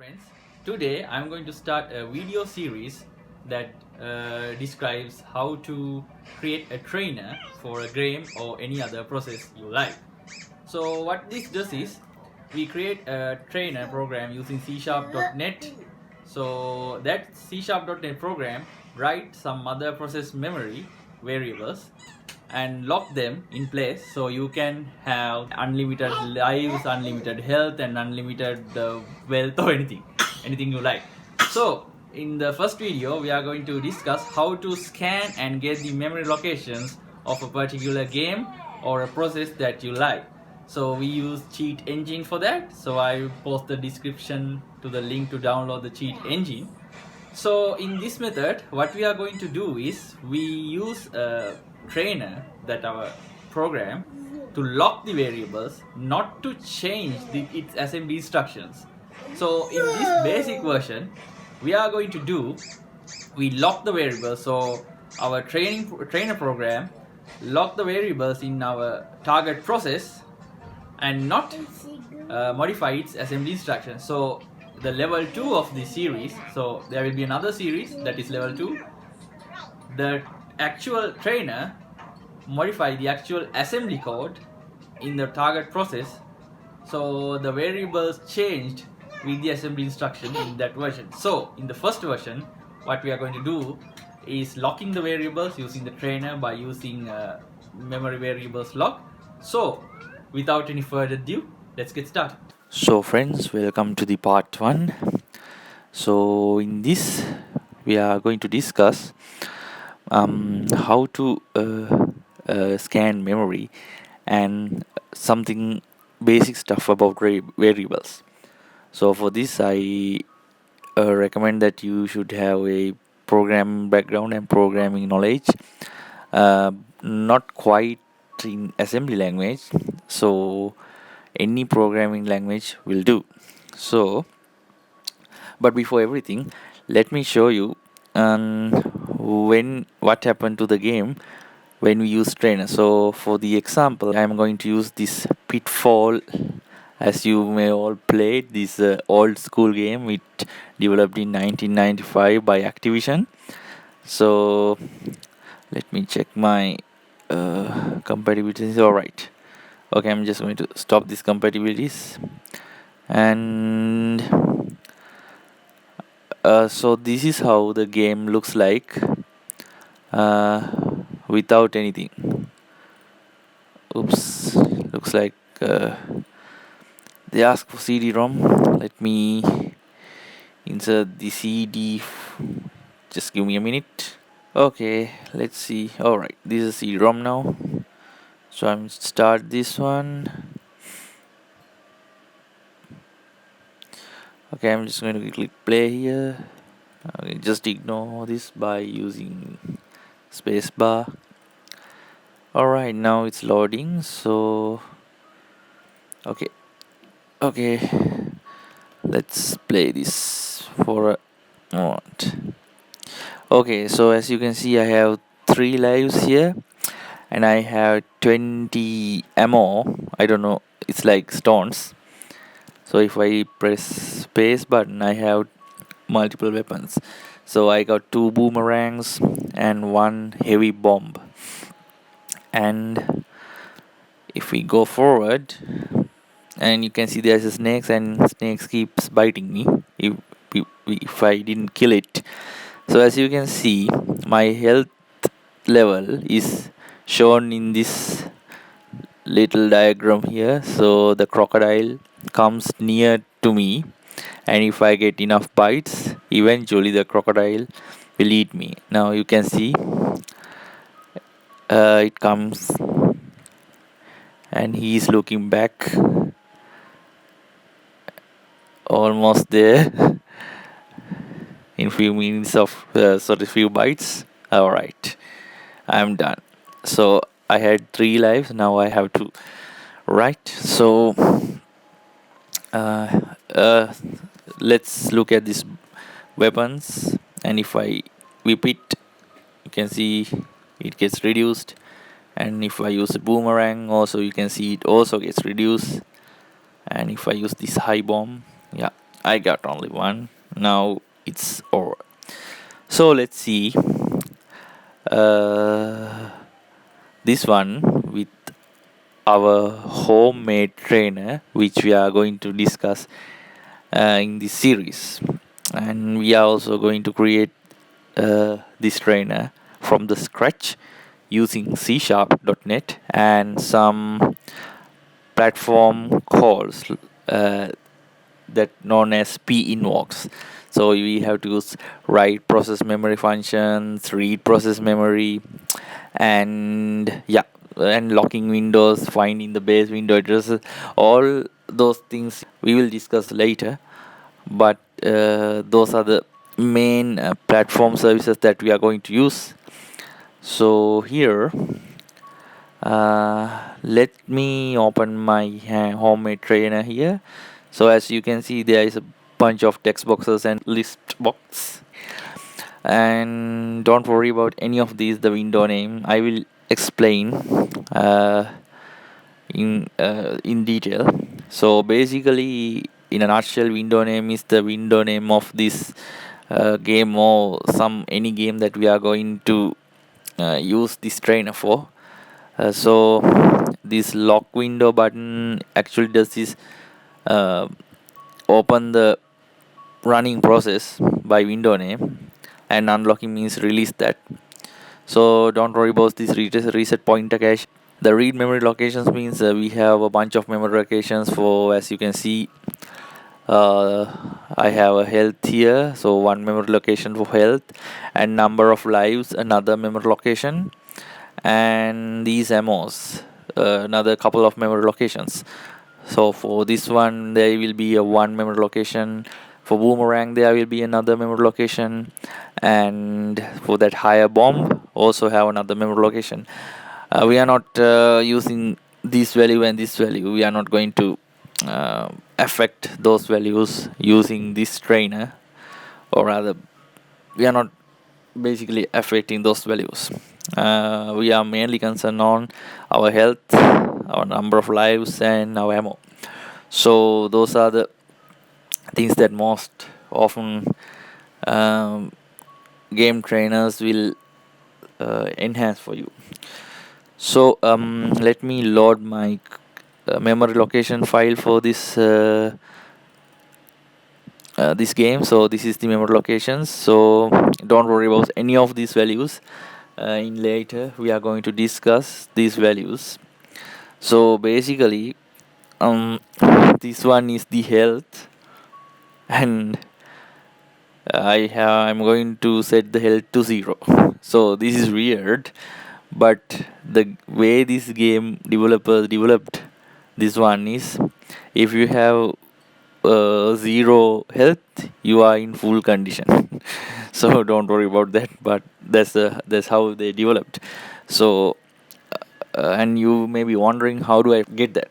friends, today I'm going to start a video series that describes how to create a trainer for a game or any other process you like. So what this does is we create a trainer program using C#.net. So that C#.net program writes some other process memory variables and lock them in place so you can have unlimited lives, unlimited health, and unlimited wealth or anything you like. So in the first video we are going to discuss how to scan and get the memory locations of a particular game or a process that you like. So we use cheat engine for that, so I will post the description to the link to download the cheat engine. So in this method, what we are going to do is we use a trainer that our program to lock the variables, not to change its assembly instructions. So in this basic version, we are going to do, we lock the variables. So our trainer program lock the variables in our target process and not modify its assembly instructions. So the level 2 of the series, so there will be another series that is level 2. The actual trainer modify the actual assembly code in the target process, so the variables changed with the assembly instruction in that version. So in the first version, what we are going to do is locking the variables using the trainer by using memory variables lock. So without any further ado, let's get started. So friends, welcome to the part 1. So in this we are going to discuss how to scan memory and something basic stuff about variables. So for this I recommend that you should have a program background and programming knowledge, not quite in assembly language, so any programming language will do. So but before everything, let me show you what happened to the game when we use trainer. So for the example, I'm going to use this Pitfall. As you may all played, this old school game, it developed in 1995 by Activision. So let me check my compatibilities. All right. Okay, I'm just going to stop these compatibilities. And so this is how the game looks like without anything. Oops, looks like they ask for CD-ROM. Let me insert the CD. Just give me a minute. Okay, let's see. Alright, this is CD-ROM now. So I'm start this one. Okay, I'm just going to click play here. Okay, just ignore this by using spacebar. Alright, now it's loading. So okay, let's play this for a moment. Okay, so as you can see, I have 3 lives here and I have 20 ammo. I don't know, it's like stones. So if I press space button, I have multiple weapons. So I got 2 boomerangs and 1 heavy bomb. And if we go forward, and you can see there's a snakes, and snakes keeps biting me if I didn't kill it. So as you can see, my health level is shown in this little diagram here. So the crocodile comes near to me, and if I get enough bites, eventually the crocodile will eat me. Now you can see it comes and he is looking back, almost there. In few minutes of few bites. Alright, I'm done. So I had 3 lives, now I have 2. Right, so let's look at these weapons, and if I whip it, you can see it gets reduced. And if I use a boomerang, also you can see it also gets reduced. And if I use this high bomb, yeah, I got only one. Now it's over. So let's see uh, this one with our homemade trainer, which we are going to discuss in this series. And we are also going to create this trainer from the scratch using C#.net and some platform calls uh, that known as p-invokes. So we have to use write process memory functions, read process memory, and yeah, and locking windows, finding the base window addresses. All those things we will discuss later, but those are the main platform services that we are going to use. So here, let me open my homemade trainer here. So as you can see, there is a bunch of text boxes and list box. And don't worry about any of these, the window name. I will explain uh, in detail. So basically, in a nutshell, window name is the window name of this game or any game that we are going to use this trainer for. So this lock window button actually does this uh, open the running process by window name, and unlocking means release that. So don't worry about this reset pointer cache. The read memory locations means we have a bunch of memory locations for, as you can see, I have a health here, so one memory location for health, and number of lives another memory location, and these ammos another couple of memory locations. So for this one there will be a one memory location. For boomerang there will be another memory location, and for that higher bomb also have another memory location. We are not using this value and this value. We are not going to affect those values using this trainer, or rather we are not basically affecting those values. We are mainly concerned on our health, our number of lives, and our ammo. So those are the things that most often um, game trainers will enhance for you. So let me load my memory location file for this game. So this is the memory locations. So don't worry about any of these values. In later we are going to discuss these values. So basically, this one is the health, and I'm going to set the health to 0. So this is weird, but the way this game developers developed this one is, if you have 0 health, you are in full condition. So don't worry about that. But that's how they developed. So and you may be wondering, how do I get that?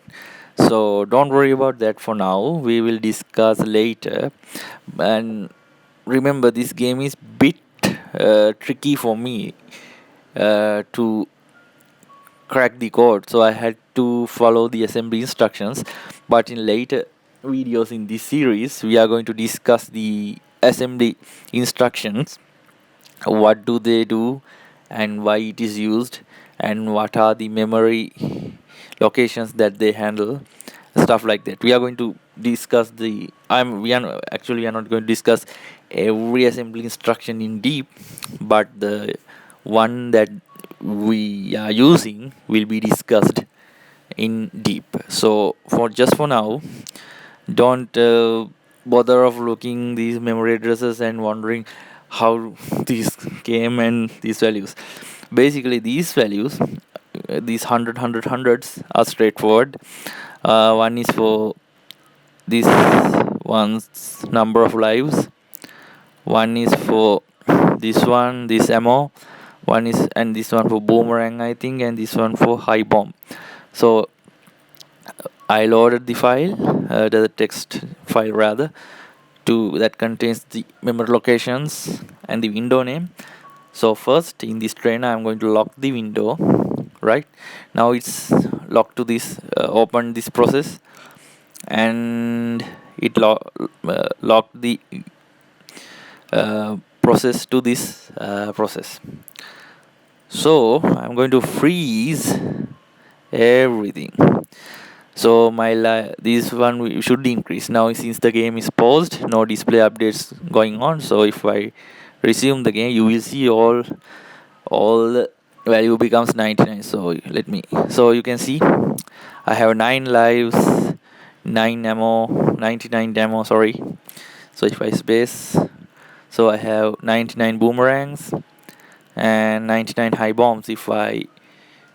So don't worry about that for now. We will discuss later. And remember, this game is bit tricky for me to crack the code, so I had to follow the assembly instructions. But in later videos in this series, we are going to discuss the assembly instructions, what do they do and why it is used, and what are the memory locations that they handle, stuff like that. We are going to discuss the we are not going to discuss every assembly instruction in deep, but the one that we are using will be discussed in deep. So for now, don't bother of looking these memory addresses and wondering how these came and these values. Basically these values, these 100 hundreds are straightforward. One is for this one's number of lives, one is for this ammo, one is, and this one for boomerang I think, and this one for high bomb. So I loaded the file, the text file rather, that contains the memory locations and the window name. So first in this trainer I'm going to lock the window. Right now it's locked to this, open this process, and it locked the process to this process. So I'm going to freeze everything. So this one should increase now since the game is paused. No display updates going on. So if I resume the game, you will see all the value becomes 99. So you can see I have 9 lives, 9 ammo, 99 ammo. Sorry. So if I space, so I have 99 boomerangs and 99 high bombs. If I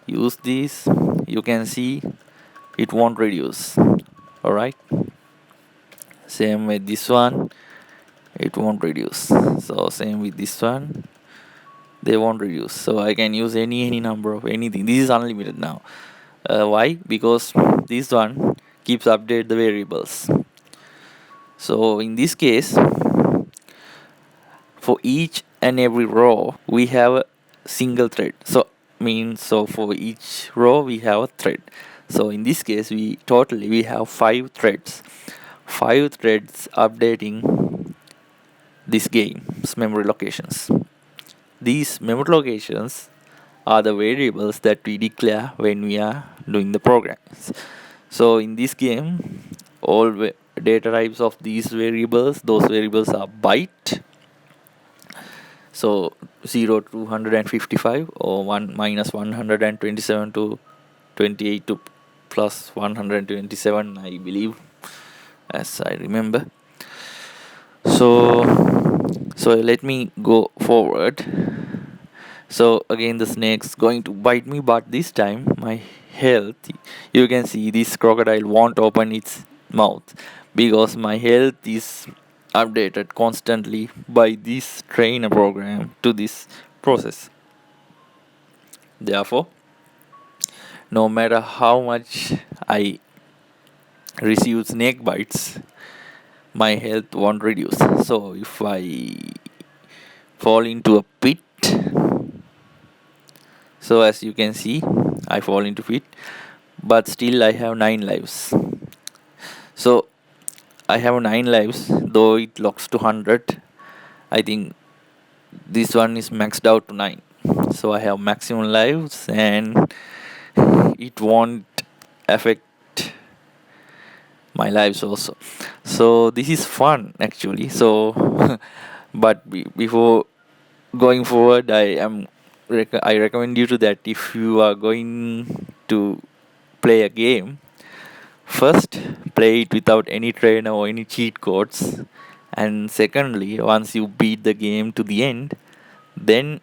use this, you can see it won't reduce. Alright, same with this one, it won't reduce. So same with this one, they won't reduce. So I can use any number of anything. This is unlimited now. Why? Because this one keeps update the variables. So in this case, for each and every row we have a single thread. So for each row we have a thread. So in this case we have 5 threads. 5 threads updating this game's memory locations. These memory locations are the variables that we declare when we are doing the programs. So in this game, all data types of these variables, those variables are byte. So 0 to 155 or 1 minus 127 to 28 to plus 127, I believe, as I remember. So let me go forward. So again the snake's going to bite me, but this time my health, you can see this crocodile won't open its mouth because my health is updated constantly by this trainer program to this process. Therefore, no matter how much I receive snake bites, my health won't reduce. So if I fall into a pit, so as you can see I fall into pit, but still I have 9 lives. So I have 9 lives, though it locks to 100. I think this one is maxed out to 9. So I have maximum lives and it won't affect my lives also. So this is fun actually. So but before going forward, I recommend you to that if you are going to play a game, first play it without any trainer or any cheat codes, and secondly, once you beat the game to the end, then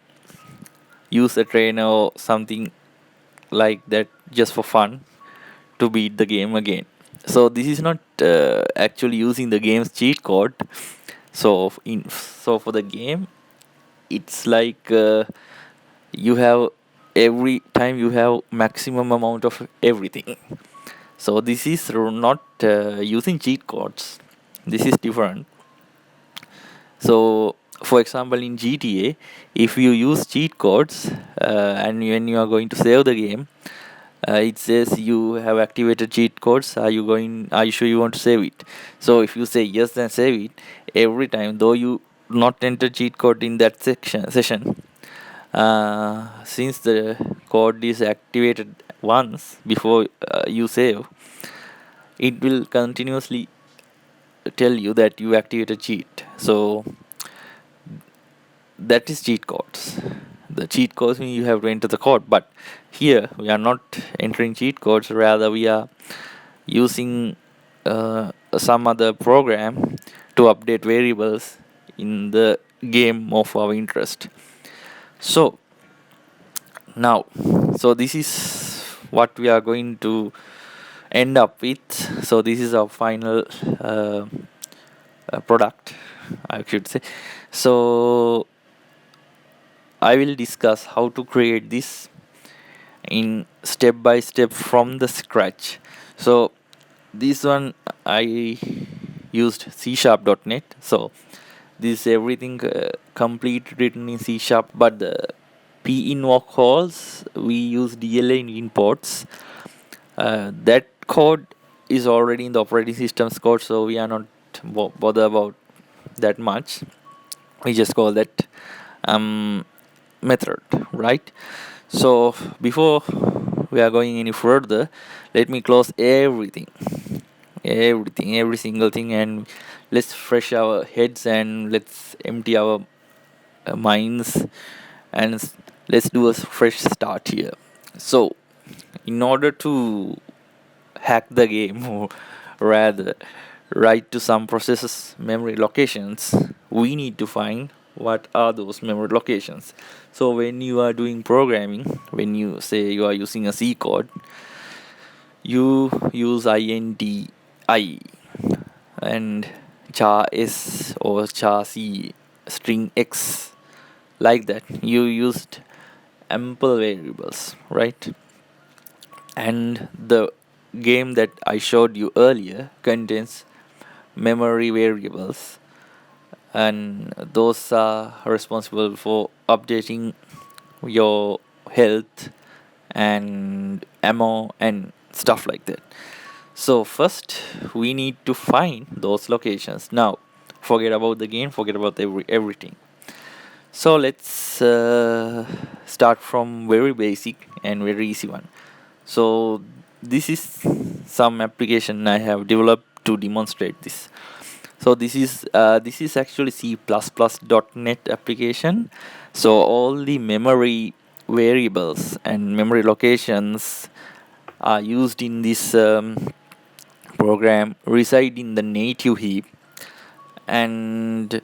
use a trainer or something like that just for fun to beat the game again. So this is not actually using the game's cheat code. So for the game, it's like you have every time you have maximum amount of everything. So this is not using cheat codes. This is different. So for example in GTA, if you use cheat codes and when you are going to save the game, it says you have activated cheat codes. Are you sure you want to save it? So if you say yes, then save it. Every time, though you not enter cheat code in that session, since the code is activated once before you save, it will continuously tell you that you activated cheat. So that is cheat codes. The cheat codes mean you have to enter the code, but here we are not entering cheat codes, rather we are using some other program to update variables in the game of our interest. So now, so this is what we are going to end up with. So this is our final product, I should say. So I will discuss how to create this in step by step from the scratch. So this one I used C#.net. So this is everything complete written in C#, but the pinvoke calls we use DLA in imports. That code is already in the operating system's code, so we are not bother about that much. We just call that method, right? So before we are going any further, let me close every single thing, and let's fresh our heads and let's empty our minds, and let's do a fresh start here. So in order to hack the game, or rather write to some processes memory locations, we need to find what are those memory locations. So when you are doing programming, when you say you are using a C code, you use int I and char s or char c string x, like that. You used ample variables, right? And the game that I showed you earlier contains memory variables, and those are responsible for updating your health and ammo and stuff like that. So first we need to find those locations. Now forget about the game, forget about everything. So let's start from very basic and very easy one. So this is some application I have developed to demonstrate this. So this is actually C++ .NET application. So all the memory variables and memory locations are used in this program reside in the native heap, and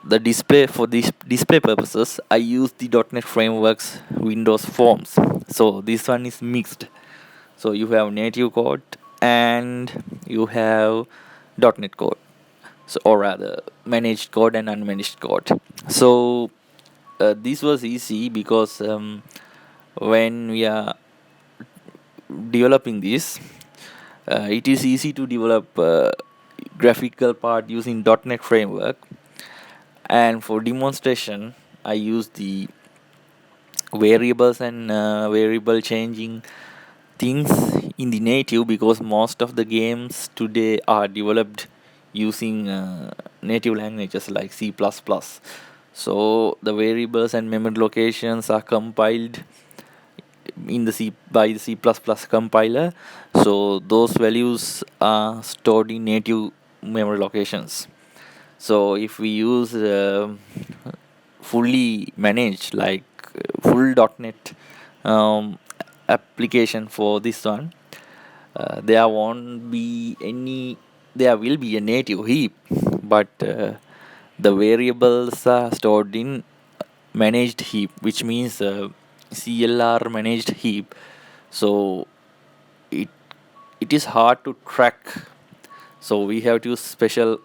the display for this display purposes I use the .NET framework's Windows Forms. So this one is mixed. So you have native code and you have .NET code. So, or rather managed code and unmanaged code. So this was easy because when we are developing this, it is easy to develop graphical part using .NET framework, and for demonstration I use the variables and variable changing things in the native, because most of the games today are developed using native languages like C++. So the variables and memory locations are compiled in the C by the C++ compiler. So those values are stored in native memory locations. So if we use fully managed, like full .NET application for this one, there won't be any. There will be a native heap, but the variables are stored in managed heap, which means CLR managed heap. So it is hard to track. So we have to use special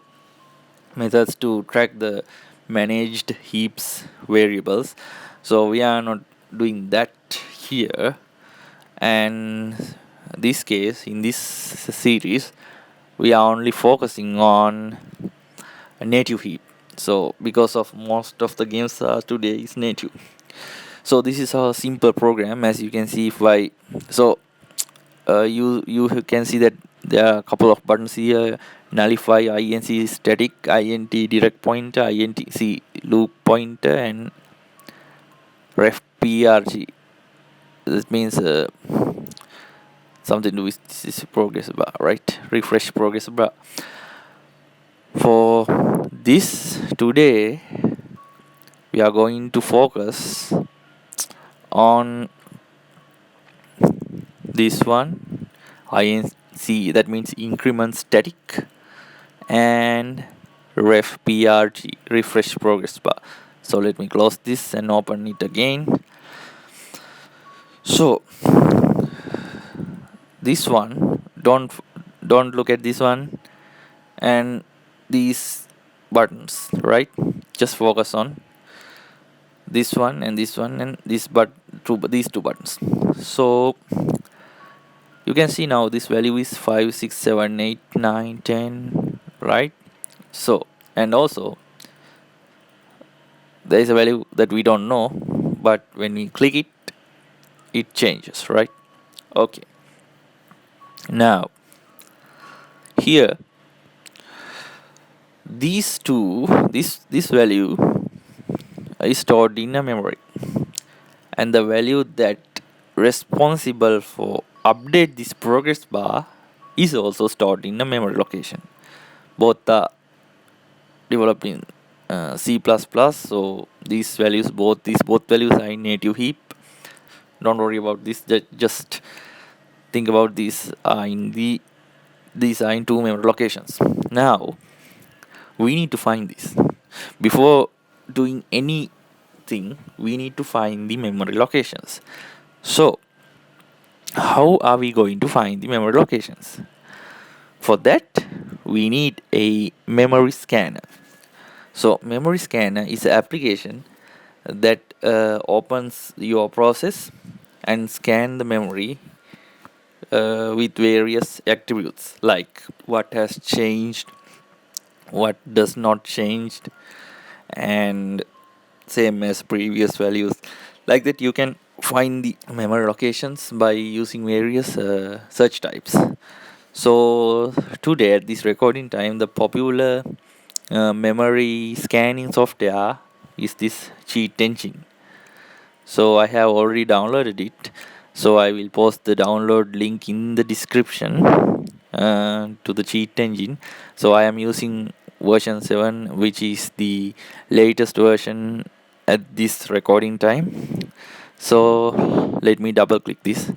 methods to track the managed heaps variables. So we are not doing that here, and this case in this series we are only focusing on a native heap. So because of most of the games today is native. So this is a simple program, as you can see. If I so you can see that there are a couple of buttons here: nullify, inc static, int direct pointer, int loop pointer, and ref prg. That means something to do with this progress bar, right? Refresh progress bar. For this today, we are going to focus on this one, inc, that means increment static, and ref prg, refresh progress bar. So let me close this and open it again. So this one, don't look at this one and these buttons, right? Just focus on this one and this one and these two buttons. So you can see now this value is 5, 6, 7, 8, 9, 10, right? So, and also there is a value that we don't know, but when we click it changes, right? Okay. Now Here, this value is stored in a memory, and the value that responsible for update this progress bar is also stored in a memory location. Both are developed in C++, so both values are in native heap. Don't worry about this. Just think about these are in two memory locations. Now we need to find this. Before doing anything, we need to find the memory locations. So how are we going to find the memory locations? For that, we need a memory scanner. So memory scanner is an application that opens your process and scan the memory with various attributes like what has changed, what does not changed, and same as previous values. Like that, you can find the memory locations by using various search types. So today at this recording time, the popular memory scanning software is this cheat engine. So I have already downloaded it, so I will post the download link in the description to the cheat engine. So I am using version 7, which is the latest version at this recording time. So let me double click this.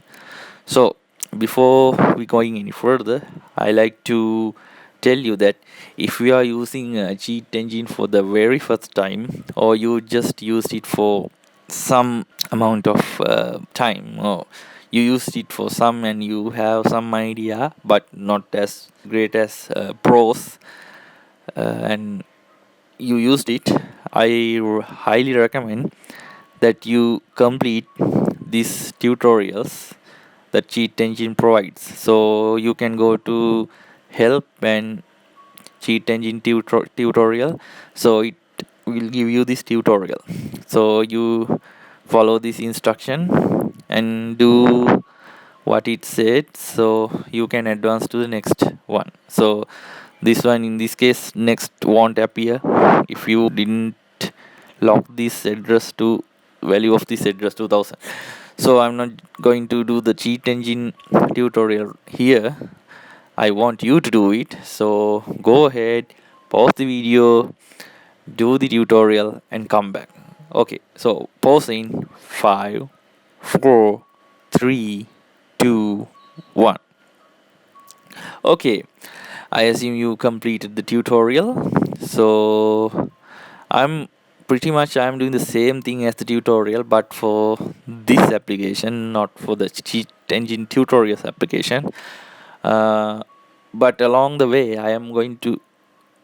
So before we going any further, I like to tell you that if you are using a cheat engine for the very first time, or you just used it for some amount of time, or you used it for some and you have some idea but not as great as pros, and you used it, I highly recommend that you complete these tutorials that cheat engine provides. So you can go to help and cheat engine tutorial, so it will give you this tutorial. So you follow this instruction and do what it said, so you can advance to the next one. So this one, in this case, next won't appear if you didn't lock this address to value of this address 2000. So I'm not going to do the cheat engine tutorial here. I want you to do it. So go ahead, pause the video, do the tutorial, and come back. Okay, so pause in 5, 4, 3, 2, 1. Okay, I assume you completed the tutorial. So I'm I'm doing the same thing as the tutorial, but for this application, not for the cheat engine tutorials application. But along the way, I am going to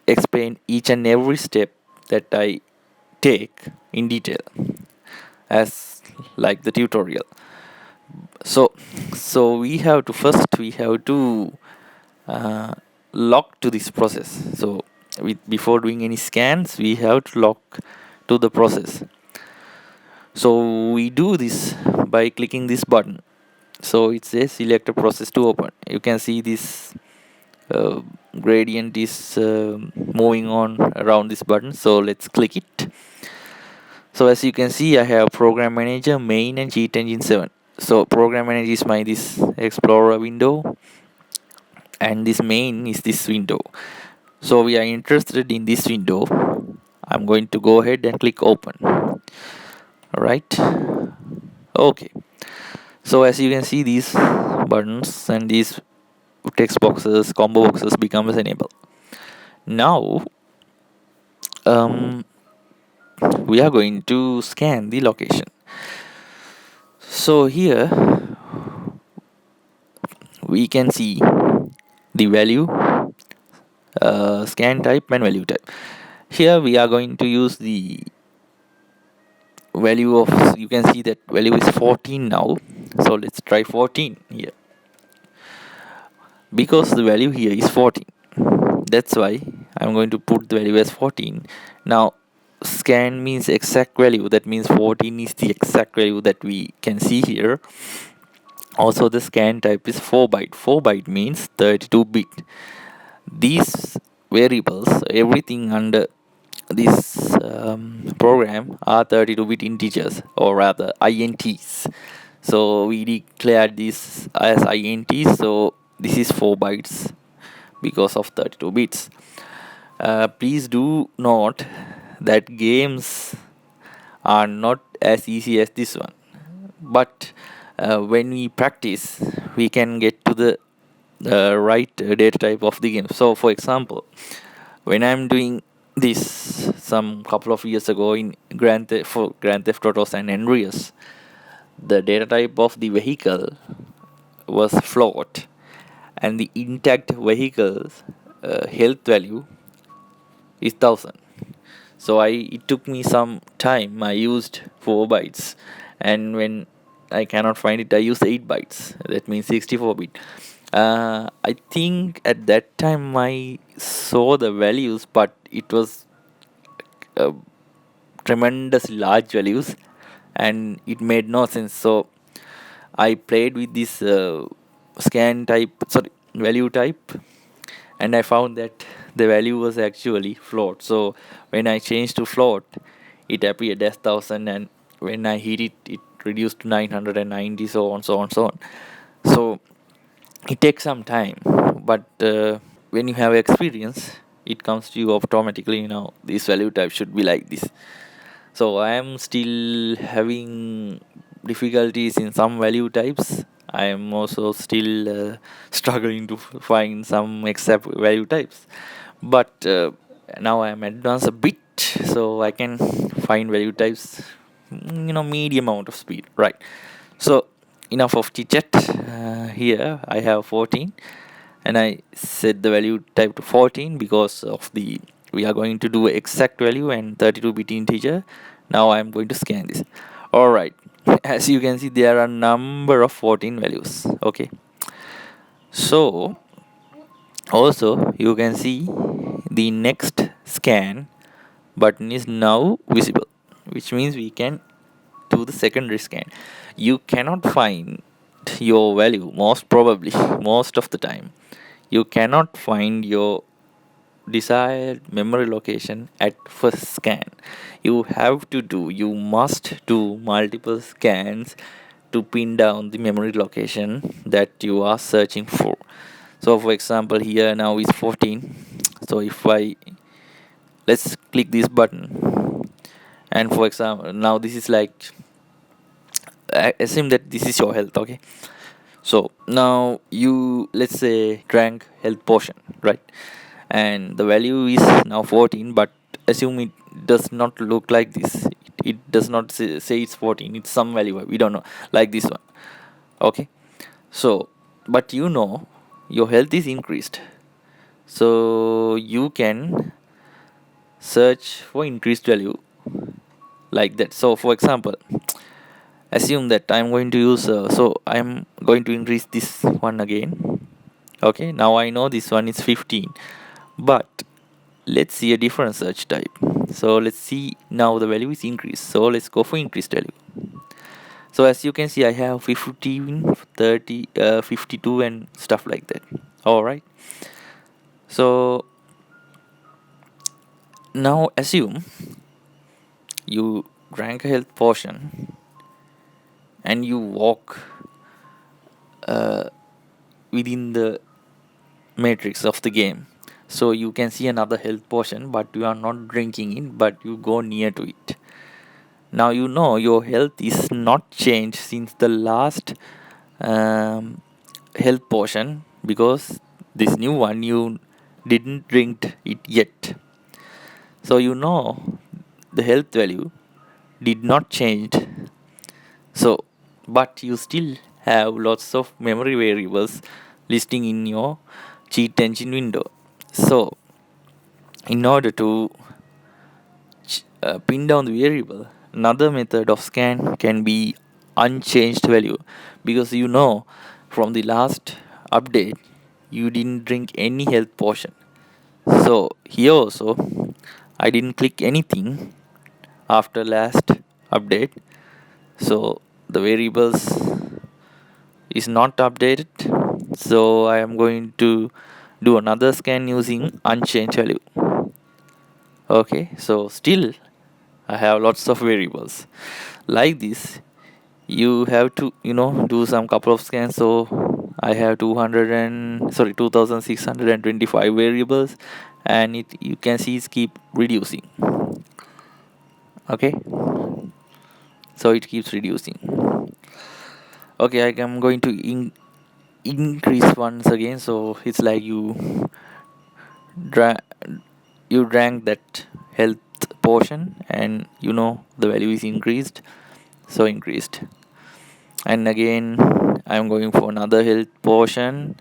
explain each and every step that I take in detail, as like the tutorial. So we have to uh, lock to this process. So before doing any scans, we have to lock to the process. So we do this by clicking this button. So it says select a process to open. You can see this uh, gradient is moving on around this button. So let's click it. So as you can see, I have program manager, main, and cheat engine 7. So program manager is this explorer window, and this main is this window. So we are interested in this window. I'm going to go ahead and click open. Alright. Okay. So as you can see, these buttons and these text boxes, combo boxes becomes enabled. Now we are going to scan the location. So here we can see the value, scan type, and value type. Here we are going to use the value of, you can see that value is 14 now. So let's try 14 here, because the value here is 14. That's why I'm going to put the value as 14. Now scan means exact value, that means 14 is the exact value that we can see here. Also the scan type is 4 byte. 4 byte means 32 bit. These variables, everything under this program are 32-bit integers, or rather ints. So we declared this as ints, so this is 4 bytes because of 32 bits. Please do note that games are not as easy as this one, but when we practice we can get to the right data type of the game. So for example, when I'm doing this some couple of years ago in Grand Theft Auto San Andreas, the data type of the vehicle was float, and the intact vehicle's health value is 1000. So it took me some time. I used 4 bytes, and when I cannot find it, I used 8 bytes. That means 64-bit. I think at that time I saw the values, but it was uh, tremendous large values, and it made no sense. So I played with this value type, and I found that the value was actually float. So when I changed to float, it appeared as 1000, and when I hit it, it reduced to 990, so on, so on, so on. So it takes some time, but when you have experience, it comes to you automatically. This value type should be like this. So I am still having difficulties in some value types. I am also still struggling to find some exact value types. But now I am advanced a bit, so I can find value types, medium amount of speed. Right. So enough of chit chat. Here I have 14, and I set the value type to 14 because of we are going to do exact value and 32-bit integer. Now I am going to scan this. All right. As you can see, there are number of 14 values. Okay. So also you can see the next scan button is now visible, which means we can do the secondary scan. You cannot find your value, most of the time you cannot find your desired memory location at first scan. You must do multiple scans to pin down the memory location that you are searching for. So for example, here now is 14. So if let's click this button, and for example, now this is like, I assume that this is your health. Okay. So now let's say, drank health potion, right? And the value is now 14, but assume it does not look like this. It does not say it's 14. It's some value, we don't know, like this one. Okay. So but your health is increased, so you can search for increased value like that. So for example, assume that I'm going to use so I'm going to increase this one again. Okay, now I know this one is 15, but let's see a different search type. So let's see, now the value is increased, so let's go for increased value. So as you can see, I have 15, 30, 52 and stuff like that. All right. So now assume you drank a health potion and you walk within the matrix of the game. So you can see another health potion, but you are not drinking it, but you go near to it. Now your health is not changed since the last health potion, because this new one you didn't drink it yet. So the health value did not change. So but you still have lots of memory variables listing in your cheat engine window. So in order to pin down the variable, another method of scan can be unchanged value, because from the last update you didn't drink any health potion. So here also I didn't click anything after last update, so the variables is not updated. So I am going to do another scan using unchanged value. Okay, so still I have lots of variables. Like this, you have to do some couple of scans. So I have 2625 variables, and you can see it's keep reducing. Okay, so it keeps reducing. Okay, I am going to increase once again. So it's like dra- you drank that health portion, and the value is increased. So increased. And again, I'm going for another health portion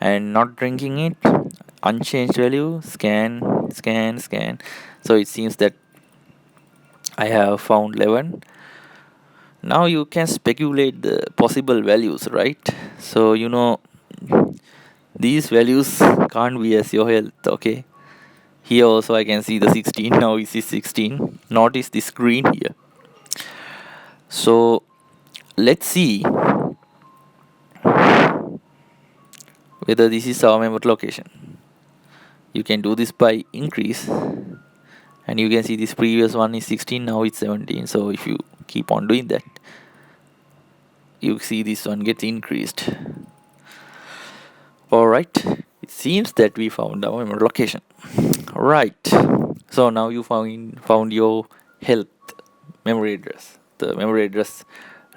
and not drinking it. Unchanged value, scan. So it seems that I have found 11. Now you can speculate the possible values, right? So these values can't be as your health. Okay, here also I can see the 16. Now it is 16. Notice this green here. So let's see whether this is our memory location. You can do this by increase, and you can see this previous one is 16, now it's 17. So if you keep on doing that, you see this one gets increased. Alright, it seems that we found our memory location. Right, so now you found your health memory address, the memory address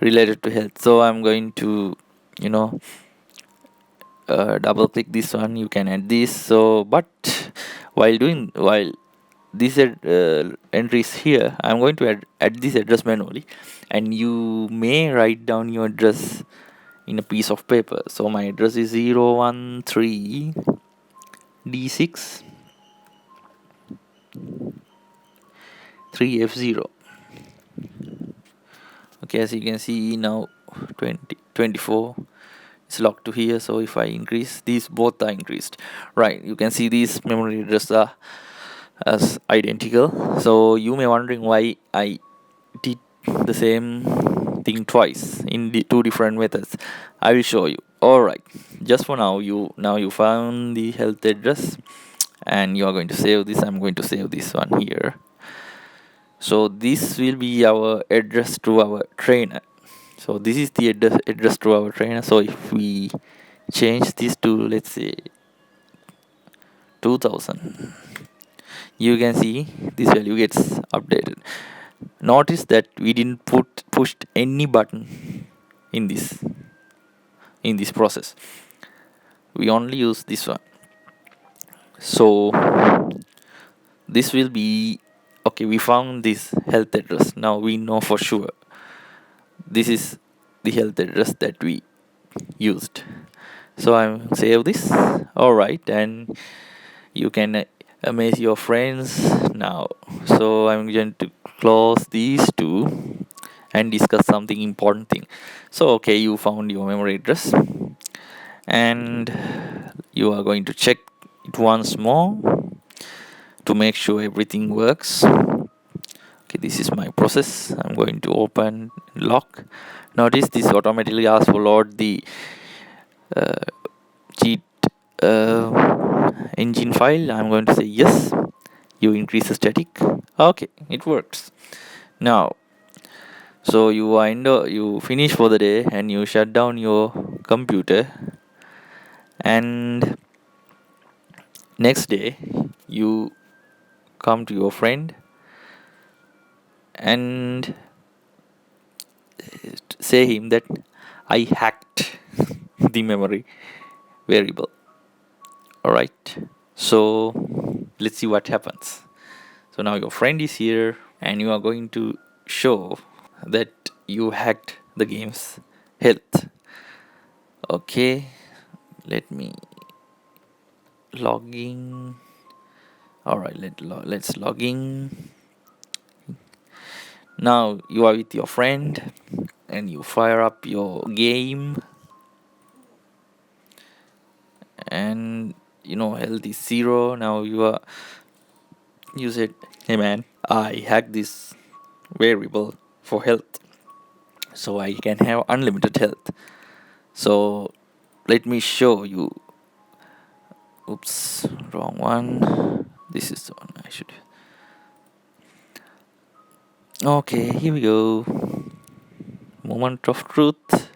related to health. So I'm going to double click this one. You can add this. So but while this entry is here, I'm going to add this address manually, and you may write down your address in a piece of paper. So my address is 013 D6 3F0. Okay, as you can see now, 24 is locked to here. So if I increase, these both are increased. Right, you can see these memory addresses are as identical. So you may wondering why I did the same thing twice in the two different methods. I will show you. Alright, just for now, you found the health address, and you are going to save this. I'm going to save this one here. So this will be our address to our trainer. So this is the address to our trainer. So if we change this to, let's say, 2000, you can see this value gets updated. Notice that we didn't pushed any button in this process. We only use this one. So this will be okay. We found this health address. Now we know for sure this is the health address that we used. So I'm save this. Alright, and you can amaze your friends now. So I'm going to close these two and discuss something important thing. So okay, you found your memory address, and you are going to check it once more to make sure everything works. Okay, this is my process. I'm going to open lock. Notice this automatically asks for load the uh, cheat engine file. I'm going to say yes. You increase the static. Okay, it works now. So you finish for the day, and you shut down your computer, and next day you come to your friend and say him that I hacked the memory variable. Alright, so let's see what happens. So now your friend is here, and you are going to show that you hacked the game's health. Okay, let me log in. Alright, let's log in. Now you are with your friend, and you fire up your game, and health is 0. Now you said, hey man, I hacked this variable for health, so I can have unlimited health. So let me show you Oops, wrong one. This is the one I should. Okay, here we go. Moment of truth.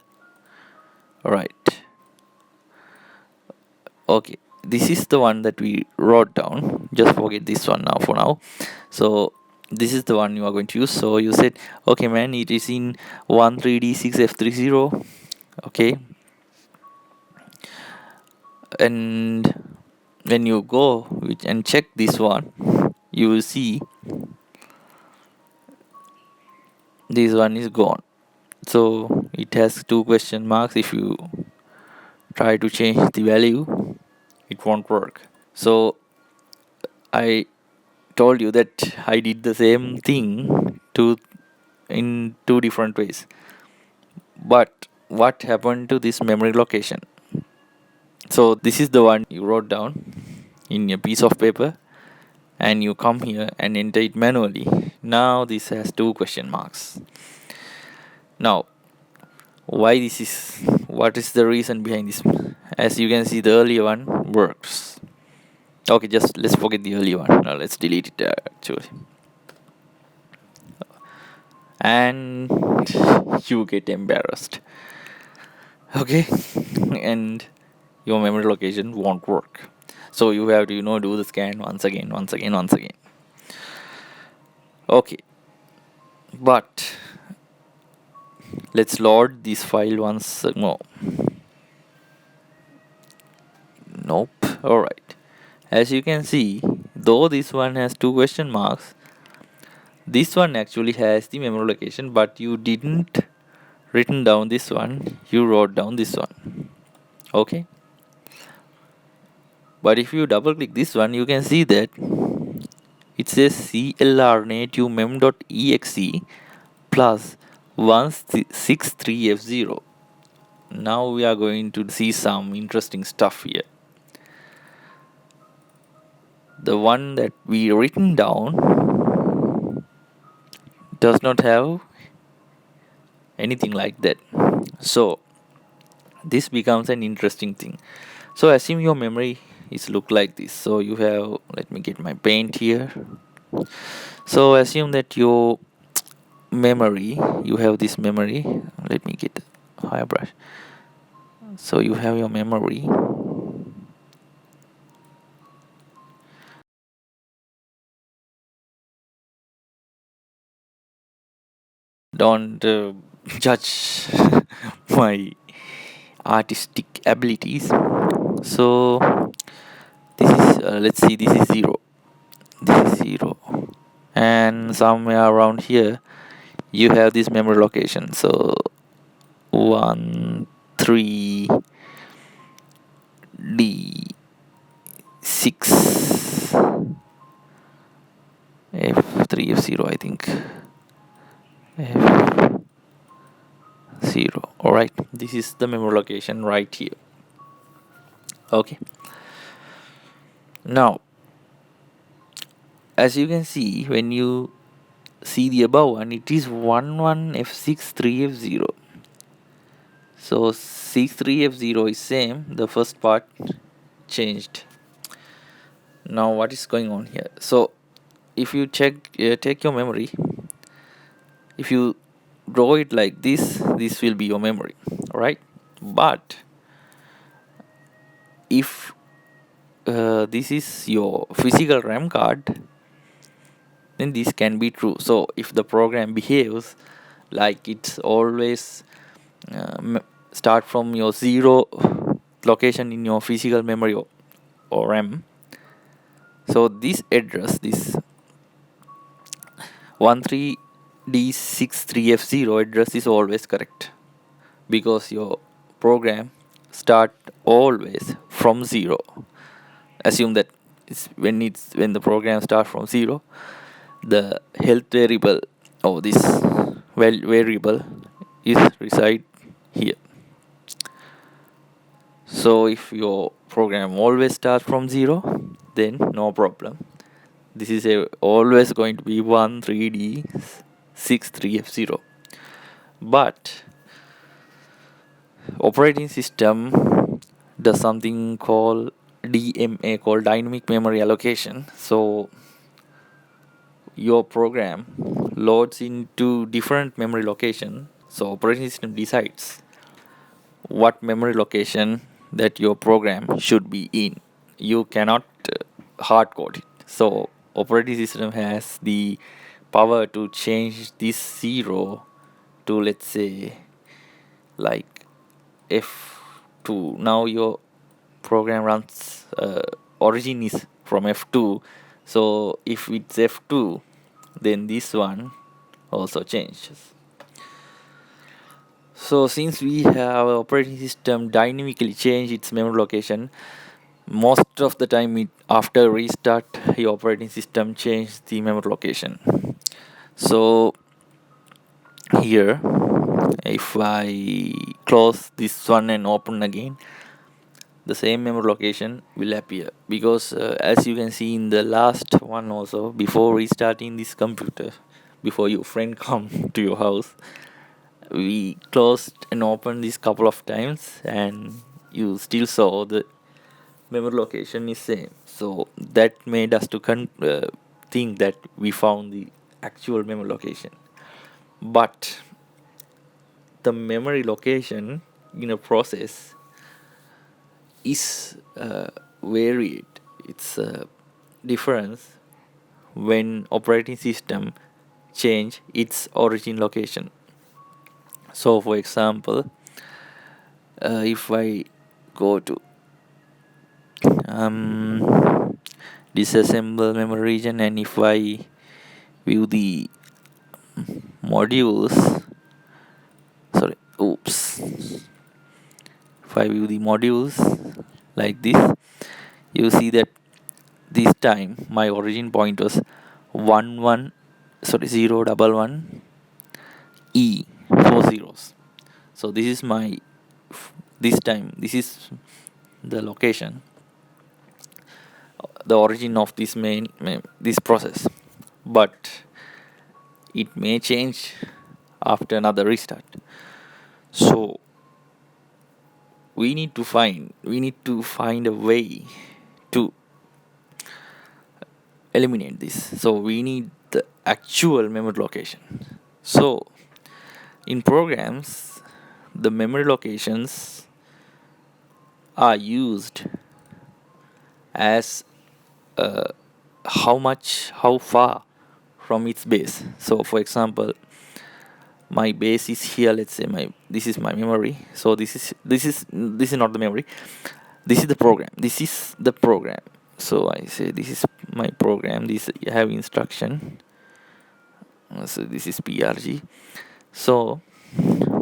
Alright. Okay, this is the one that we wrote down. Just forget this one now for now. So this is the one you are going to use. So you said, okay man, it is in 13D6F30. Okay, and when you go and check this one, you will see this one is gone. So it has two question marks. If you try to change the value, it won't work. So I told you that I did the same thing in two different ways. But what happened to this memory location? So this is the one you wrote down in a piece of paper, and you come here and enter it manually. Now this has two question marks. Now, why this is? What is the reason behind this? As you can see, the earlier one works. Okay, just let's forget the earlier one. Now let's delete it actually. And you get embarrassed. Okay, and your memory location won't work. So you have to do the scan once again. Okay, but let's load this file once more. Nope. Alright, as you can see, though this one has two question marks, this one actually has the memory location, but you didn't written down this one, you wrote down this one. Okay, but if you double click this one, you can see that it says CLR native mem.exe plus 163F0. Now we are going to see some interesting stuff here. The one that we written down does not have anything like that. So this becomes an interesting thing. So assume your memory is look like this. So you have, let me get my paint here. So assume that your memory, you have this memory. Let me get a higher brush. So you have your memory. Don't judge my artistic abilities. So this is let's see, this is 0, this is 0, and somewhere around here you have this memory location. So 1 3 D6 F3 F0, I think F0. Alright, this is the memory location right here. Okay, now as you can see, when you see the above one, it is 1 F6 3 F0. So 6 3 F0 is same, the first part changed. Now what is going on here? So if you take your memory, if you draw it like this will be your memory, alright? But if this is your physical RAM card, then this can be true. So if the program behaves like it's always start from your 0 location in your physical memory or RAM, so this address, this 13D63F0 address is always correct, because your program start always from 0. Assume that when the program starts from 0, the health variable or this variable is reside here. So if your program always starts from 0, then no problem. This is always going to be 13D63F0. But operating system does something called DMA called dynamic memory allocation. So your program loads into different memory location. So operating system decides what memory location that your program should be in. You cannot hard code it. So operating system has the power to change this 0 to, let's say, like F2. Now your program runs origin is from F2. So if it's F2, then this one also changes. So since we have operating system dynamically change its memory location, most of the time after restart your operating system change the memory location. So here, if I close this one and open again, the same memory location will appear, because as you can see in the last one also, before restarting this computer, before your friend come to your house, we closed and opened this couple of times and you still saw the memory location is same. So that made us to think that we found the actual memory location. But the memory location in a process is varied. It's a difference when operating system change its origin location. So for example, if I go to disassemble memory region, and if I view the modules, sorry, oops, if I view the modules like this, you see that this time my origin point was 011 E, 4 zeros. So this is my, this time this is the location, the origin of this this process. But it may change after another restart. So we need to find a way to eliminate this. So we need the actual memory location. So in programs, the memory locations are used as how far from its base. So for example, my base is here, let's say this is my memory. So this is not the memory, this is the program. So I say this is my program, this I have instruction. So this is PRG. So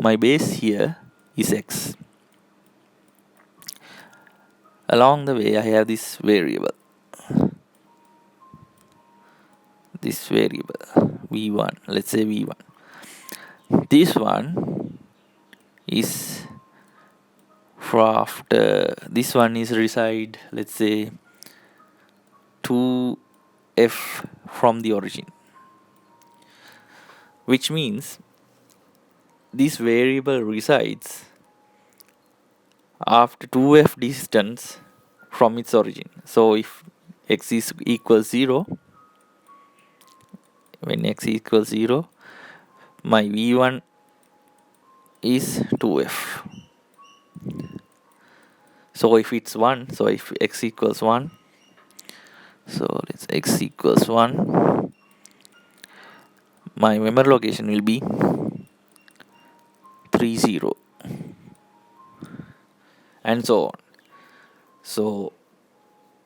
my base here is X. Along the way I have this variable V1, let's say V1. This one is after this one is reside, let's say 2F from the origin, which means this variable resides after 2F distance from its origin. So if X is equals 0, when X equals 0, my V1 is 2F. So if it's 1, so if X equals 1, so let's X equals 1, my memory location will be 30, and so on. So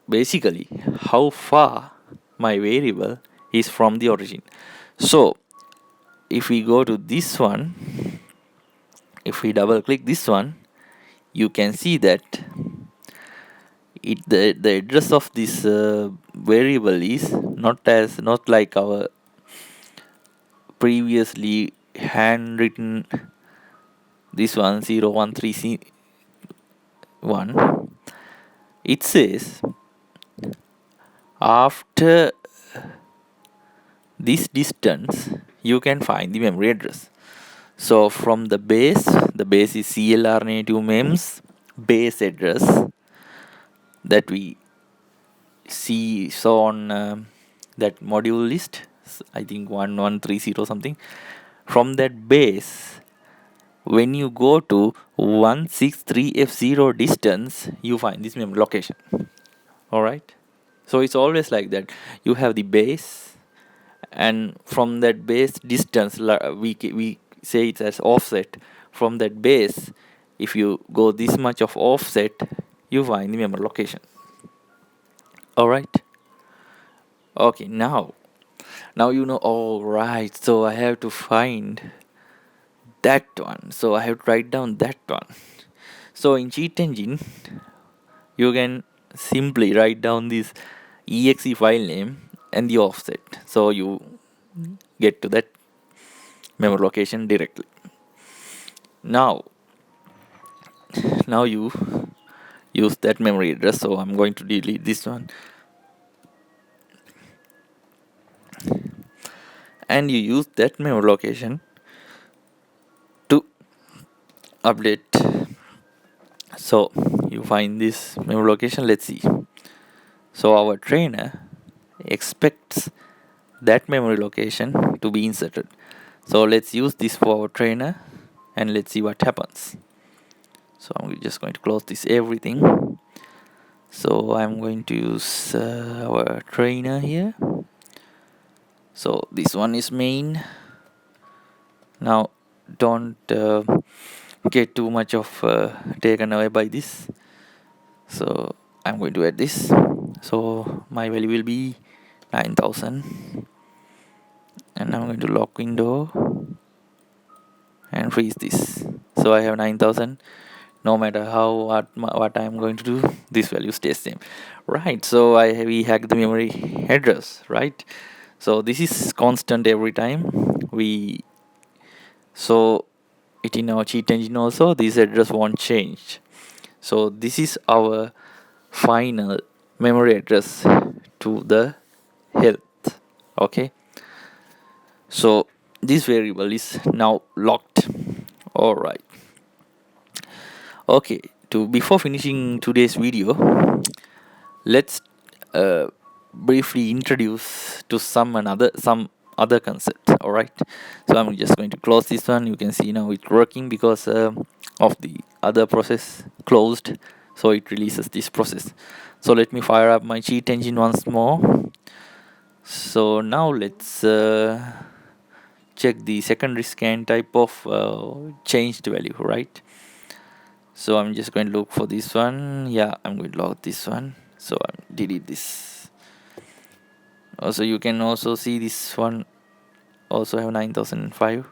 basically how far my variable is from the origin. So if we go to this one, if we double click this one, you can see that the address of this variable is not like our previously handwritten this one 013C1. It says after this distance you can find the memory address. So from the base is CLR native mems base address. that we saw on that module list, I think 1130 something. From that base, when you go to 163F0 distance, you find this memory location. Alright, so it's always like that. You have the base, and from that base distance, we say it as offset. From that base, if you go this much of offset, you find the memory location. Alright, okay, now you know. All right, so I have to find that one, so I have to write down that one. So in cheat engine, you can simply write down this exe file name and the offset, so you get to that memory location directly. Now you use that memory address, so I'm going to delete this one, and you use that memory location to update. So you find this memory location. Let's see. So our trainer expects that memory location to be inserted. So let's use this for our trainer, and let's see what happens. So I'm just going to close this everything. So I'm going to use our trainer here. So this one is main. Now don't get too much of taken away by this. So I'm going to add this. So my value will be 9000, and I'm going to lock window and freeze this. So I have 9000. No matter what I'm going to do, this value stays same. Right, so we hack the memory address, right? So this is constant every time we so it in our cheat engine also. This address won't change. So this is our final memory address to the health. Okay, so this variable is now locked. All right. Okay, to before finishing today's video, let's briefly introduce to some other concepts. All right, so I'm just going to close this one. You can see now it's working because of the other process closed, so it releases this process. So let me fire up my cheat engine once more. So now let's check the secondary scan type of changed value, right? So I'm just going to look for this one. Yeah, I'm going to log this one. So I'm delete this. Also, you can also see this one also have 9005.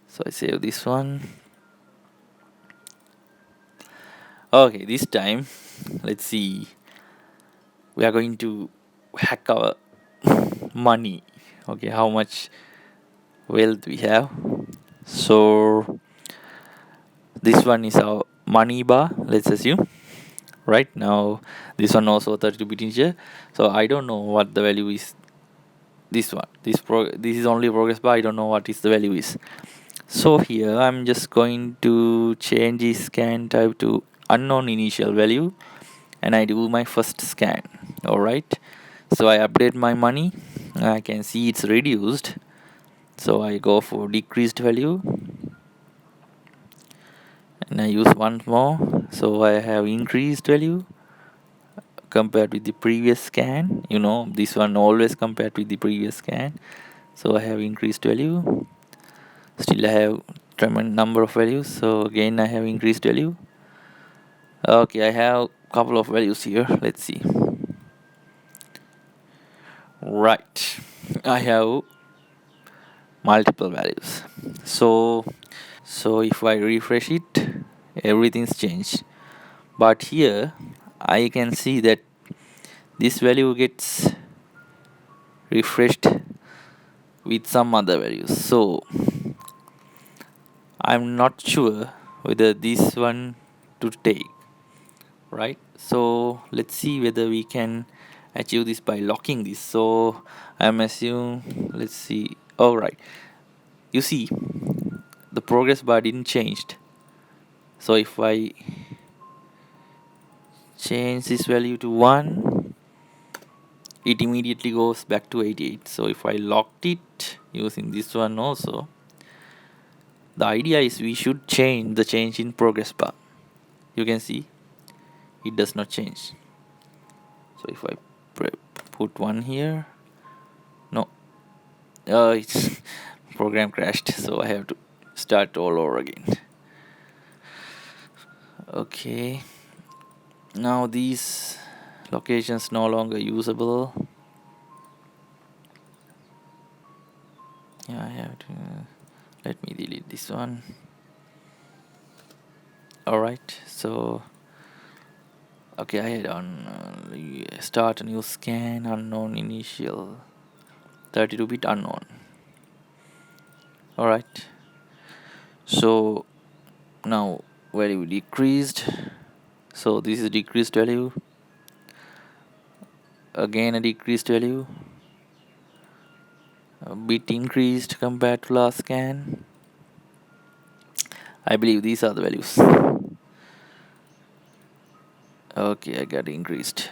So I save this one. Okay, this time let's see. We are going to hack our money. Okay, how much wealth we have. So this one is our money bar, let's assume. Right now this one also 32-bit integer, so I don't know what the value is. This one, this is only progress bar. I don't know what is the value is. So here I'm just going to change the scan type to unknown initial value, and I do my first scan. All right, so I update my money. I can see it's reduced, so I go for decreased value, and I use once more, so I have increased value compared with the previous scan. This one always compared with the previous scan, so I have increased value. Still I have tremendous number of values, so again I have increased value. Okay, I have couple of values here. Let's see. Right, I have multiple values. So if I refresh it, everything's changed. But here I can see that this value gets refreshed with some other values. So I'm not sure whether this one to take, right? So let's see whether we can achieve this by locking this. So I'm assuming, let's see. All right, you see the progress bar didn't change. So if I change this value to 1, it immediately goes back to 88. So if I locked it using this one also, the idea is we should change the change in progress bar. You can see it does not change. So if I put 1 here, no, it's program crashed, so I have to start all over again. Okay, now these locations no longer usable. Yeah, I have to let me delete this one. Alright, so okay, I had on start a new scan, unknown initial 32-bit unknown. Alright, so now value decreased, so this is decreased value, again a decreased value, a bit increased compared to last scan. I believe these are the values. Okay, I got increased.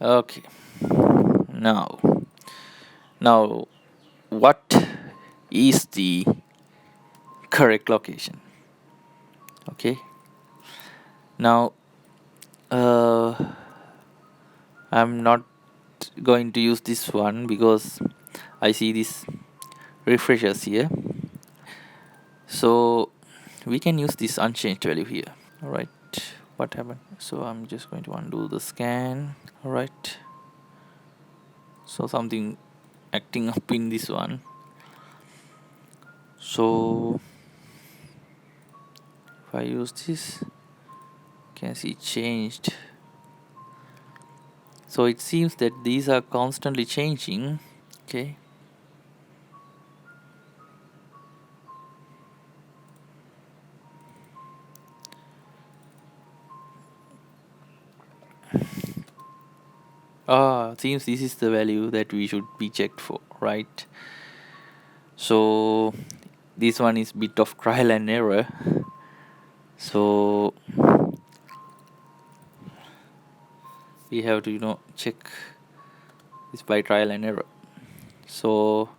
Okay, now what is the correct location? Okay, now I'm not going to use this one because I see this refreshers here, so we can use this unchanged value here. Alright, what happened? So I'm just going to undo the scan. Alright, so something acting up in this one. So if I use this, you can see changed. So it seems that these are constantly changing. Okay, seems this is the value that we should be checked for, right? So this one is bit of trial and error, so we have to check this by trial and error. So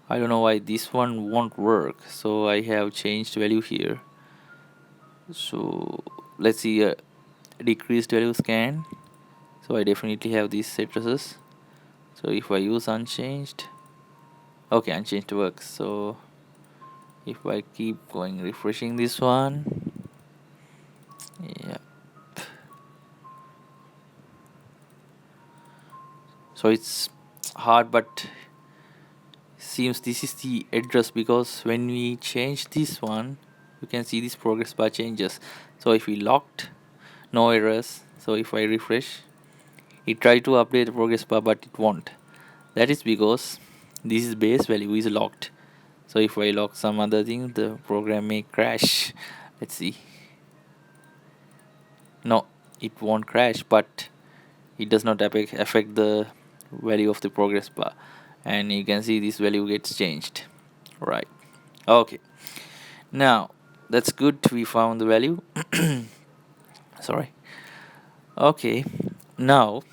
I don't know why this one won't work, so I have changed value here. So let's see a decreased value scan. So I definitely have these addresses. So if I use unchanged, okay, unchanged works. So if I keep going refreshing this one, yeah, so it's hard, but seems this is the address, because when we change this one, you can see this progress bar changes. So if we locked, no errors. So if I refresh, it tried to update the progress bar, but it won't. That is because this is base value is locked. So if I lock some other thing, the program may crash. Let's see. No, it won't crash, but it does not affect the value of the progress bar, and you can see this value gets changed, right? Okay, now that's good, we found the value. Sorry. Okay, now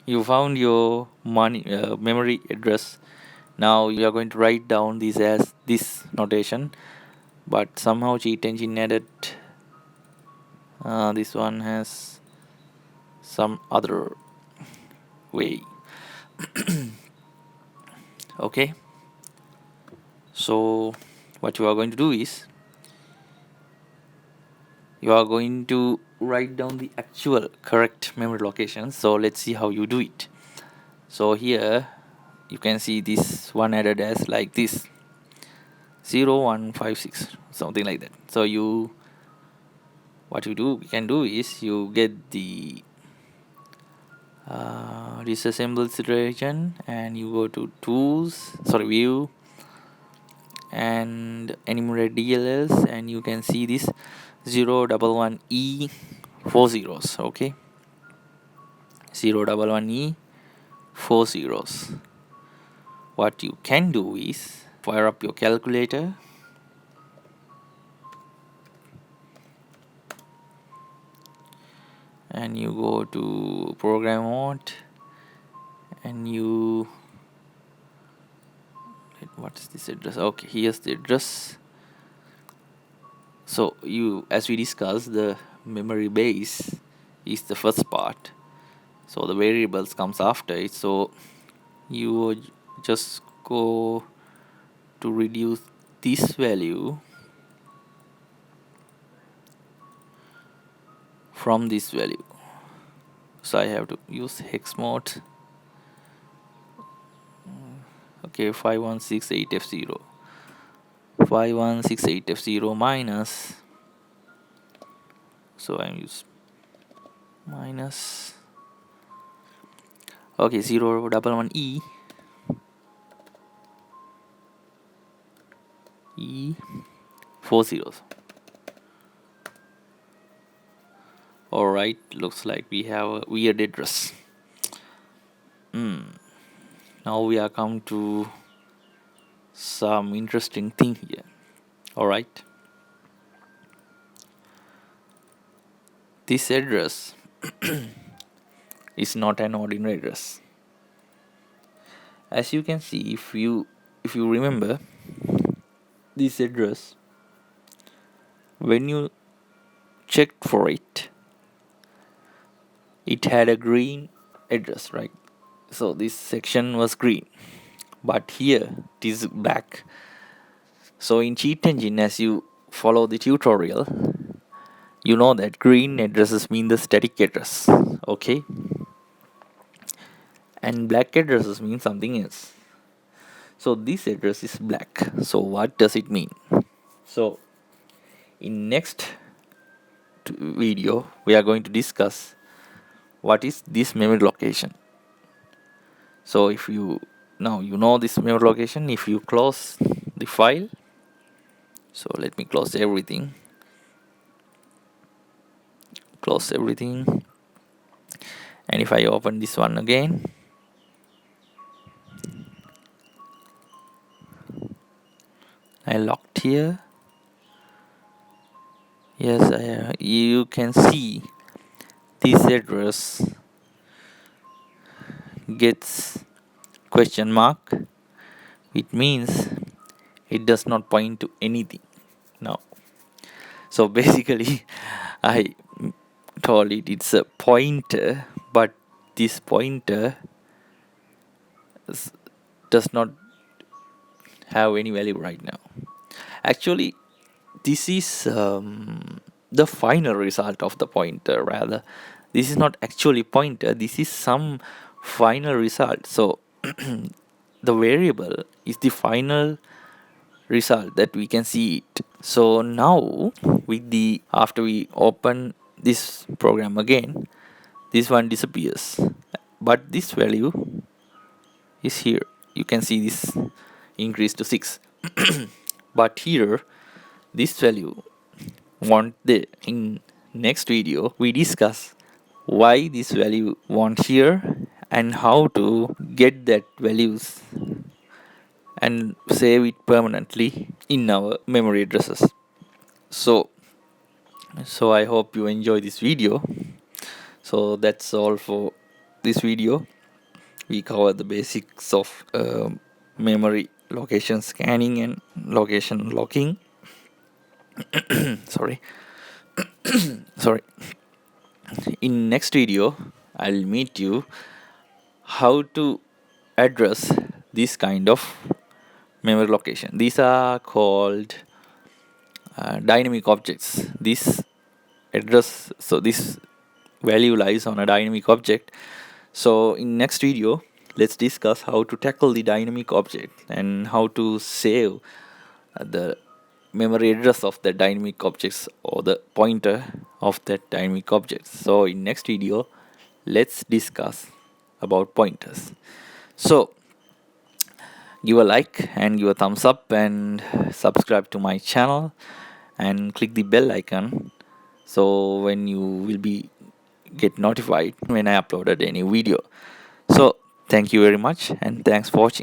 you found your memory address. Now you are going to write down this as this notation, but somehow cheat engine added this one has some other way. Okay, so what you are going to do is you are going to write down the actual correct memory location. So let's see how you do it. So here you can see this one added as like this 0156, something like that. So what you can do is you get the disassemble situation, and you go to view, and enumerate DLLs, and you can see this 011E 4 zeros. Okay, 011E 4 zeros. What you can do is fire up your calculator, and you go to program mode, and you, what is this address? Okay, here's the address. So you, as we discussed, the memory base is the first part, so the variables comes after it. So you just go to reduce this value from this value. So I have to use hex mode. Okay, 5168F0. 5168F0 minus. So I use minus. Okay, 011E. E 4 zeros. Alright, looks like we have a weird address. Now we are come to some interesting thing here. Alright, this address is not an ordinary address. As you can see, if you remember this address, when you checked for it, it had a green address, right? So this section was green, but here it is black. So in cheat engine, as you follow the tutorial, you know that green addresses mean the static address, okay, and black addresses mean something else. So this address is black. So what does it mean? So in next video we are going to discuss what is this memory location. So if you now you know this memory location, if you close the file, so let me close everything, and if I open this one again, I locked here. Yes, you can see this address gets question mark. It means it does not point to anything now. So basically I told it it's a pointer, but this pointer does not have any value right now. Actually, this is the final result of the pointer. Rather, this is not actually pointer, this is some final result. So the variable is the final result that we can see it. So now with the, after we open this program again, this one disappears, but this value is here. You can see this increase to 6 but here this value won't there. In next video we discuss why this value won't here and how to get that values and save it permanently in our memory addresses. So I hope you enjoy this video. So that's all for this video. We cover the basics of memory location scanning and location locking. sorry in next video I'll meet you how to address this kind of memory location. These are called dynamic objects. This address, so this value lies on a dynamic object. So in next video let's discuss how to tackle the dynamic object and how to save the memory address of the dynamic objects or the pointer of that dynamic object. So in next video let's discuss about pointers. So give a like and give a thumbs up and subscribe to my channel and click the bell icon, so when you will be get notified when I uploaded any video. So thank you very much and thanks for watching.